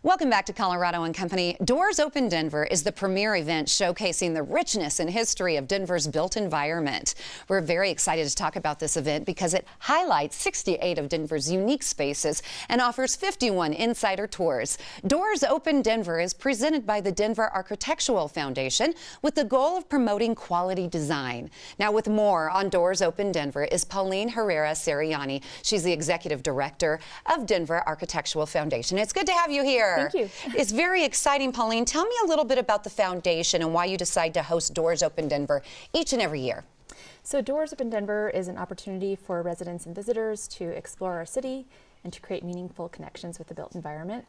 Welcome back to Colorado and Company. Doors Open Denver is the premier event showcasing the richness and history of Denver's built environment. We're very excited to talk about this event because it highlights 68 of Denver's unique spaces and offers 51 insider tours. Doors Open Denver is presented by the Denver Architectural Foundation with the goal of promoting quality design. Now, with more on Doors Open Denver is Pauline Herrera-Sariani. She's the executive director of Denver Architectural Foundation. It's good to have you here. Thank you. It's very exciting, Pauline. Tell me a little bit about the foundation and why you decide to host Doors Open Denver each and every year. So Doors Open Denver is an opportunity for residents and visitors to explore our city and to create meaningful connections with the built environment.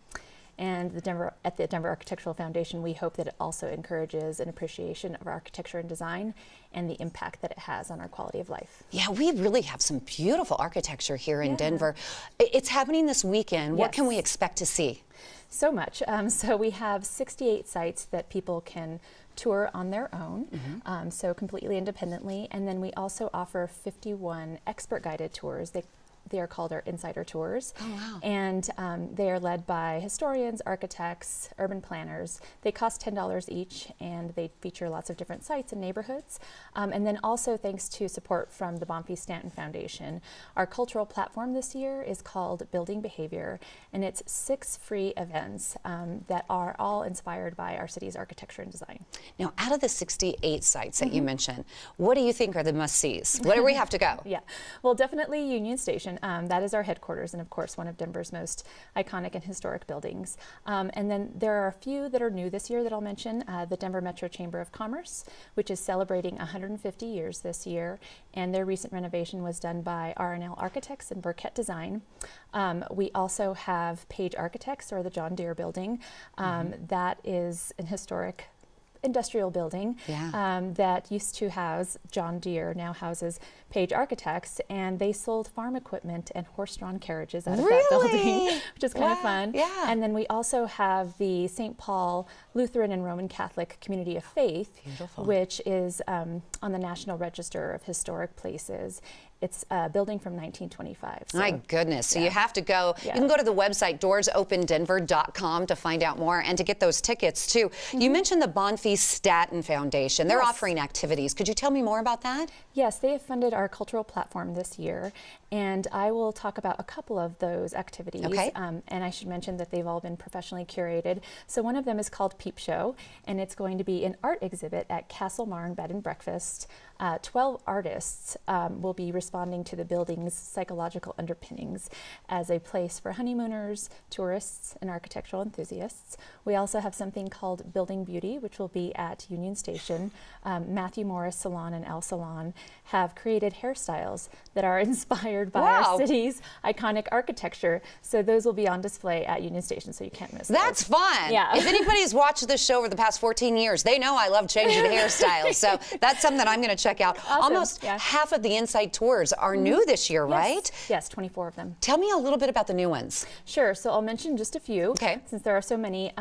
And at the Denver Architectural Foundation, we hope that it also encourages an appreciation of architecture and design and the impact that it has on our quality of life. Yeah, we really have some beautiful architecture here in Denver. It's happening this weekend. Yes. What can we expect to see? So much. So we have 68 sites that people can tour on their own, so completely independently. And then we also offer 51 expert guided tours. They are called our insider tours. Oh, wow. And they are led by historians, architects, urban planners. They cost $10 each, and they feature lots of different sites and neighborhoods. And then also, thanks to support from the Bonfils Stanton Foundation, our cultural platform this year is called Building Behavior, and it's 6 free events that are all inspired by our city's architecture and design. Now, out of the 68 sites that you mentioned, what do you think are the must-sees? Where do we have to go? Yeah, well, definitely Union Station. That is our headquarters, and of course one of Denver's most iconic and historic buildings. And then there are a few that are new this year that I'll mention. The Denver Metro Chamber of Commerce, which is celebrating 150 years this year, and their recent renovation was done by R&L Architects and Burkett Design. We also have Page Architects, or the John Deere building. That is an historic industrial building that used to house John Deere, now houses Page Architects, and they sold farm equipment and horse-drawn carriages out of that building, which is kind of fun. Yeah. And then we also have the St. Paul Lutheran and Roman Catholic Community of Faith, which is on the National Register of Historic Places. It's a building from 1925. So, my goodness. So you have to go. You can go to the website doorsopendenver.com to find out more and to get those tickets too. You mentioned the Bonfils Stanton Foundation. They're offering activities. Could you tell me more about that? Yes, they have funded our cultural platform this year, and I will talk about a couple of those activities. Okay. And I should mention that they've all been professionally curated. So one of them is called Peep Show, and it's going to be an art exhibit at Castle Marne Bed and Breakfast. 12 artists will be responding to the building's psychological underpinnings as a place for honeymooners, tourists, and architectural enthusiasts. We also have something called Building Beauty, which will be at Union Station. Matthew Morris Salon and El Salon have created hairstyles that are inspired by our city's iconic architecture. So those will be on display at Union Station, so you can't miss That's those. fun. Yeah. If anybody's watched this show over the past 14 years, they know I love changing hairstyles. So that's something I'm going to check out. Awesome. Almost half of the inside tours are new this year, right? Yes, 24 of them. Tell me a little bit about the new ones. Sure, so I'll mention just a few, Okay. since there are so many.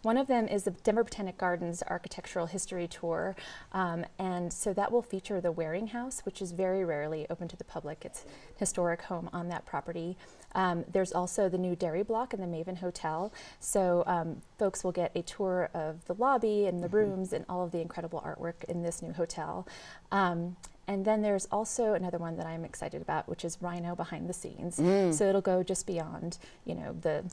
One of them is the Denver Botanic Gardens Architectural History Tour, and so that will feature the Waring House, which is very rarely open to the public. It's an historic home on that property. There's also the new Dairy Block and the Maven Hotel, so folks will get a tour of the lobby and the rooms and all of the incredible artwork in this new hotel. And then there's also another one that I'm excited about, which is Rhino Behind the Scenes. So it'll go just beyond, you know, the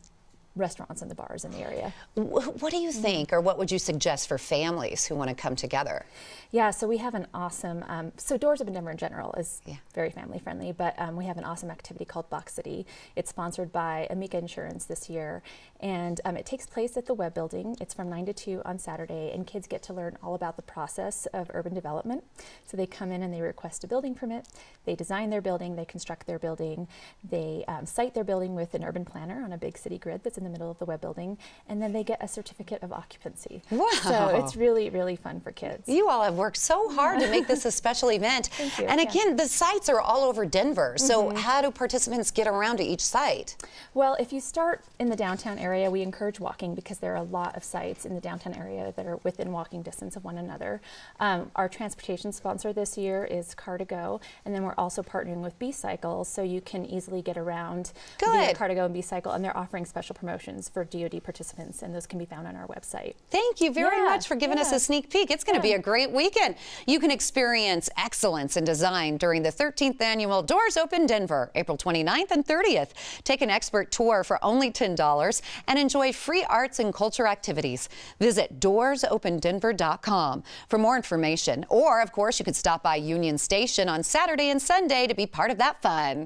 restaurants and the bars in the area. What do you think, or what would you suggest for families who want to come together? Yeah, so we have an awesome, so Doors Open Denver in general is very family friendly, but we have an awesome activity called Box City. It's sponsored by Amica Insurance this year, and it takes place at the Webb Building. It's from 9 to 2 on Saturday, and kids get to learn all about the process of urban development. So they come in and they request a building permit, they design their building, they construct their building, they site their building with an urban planner on a big city grid that's in the middle of the Webb Building, and then they get a certificate of occupancy. Wow. So it's really, really fun for kids. You all have worked so hard to make this a special event. Thank you. And again, the sites are all over Denver. So how do participants get around to each site? Well, if you start in the downtown area, we encourage walking because there are a lot of sites in the downtown area that are within walking distance of one another. Our transportation sponsor this year is Car2Go, and then we're also partnering with B-Cycle, so you can easily get around via Car2Go and B-Cycle, and they're offering special promotions promotions for DoD participants, and those can be found on our website. Thank you very much for giving us a sneak peek. It's going to be a great weekend. You can experience excellence in design during the 13th annual Doors Open Denver, April 29th and 30th. Take an expert tour for only $10 and enjoy free arts and culture activities. Visit doorsopendenver.com for more information. Or, of course, you could stop by Union Station on Saturday and Sunday to be part of that fun.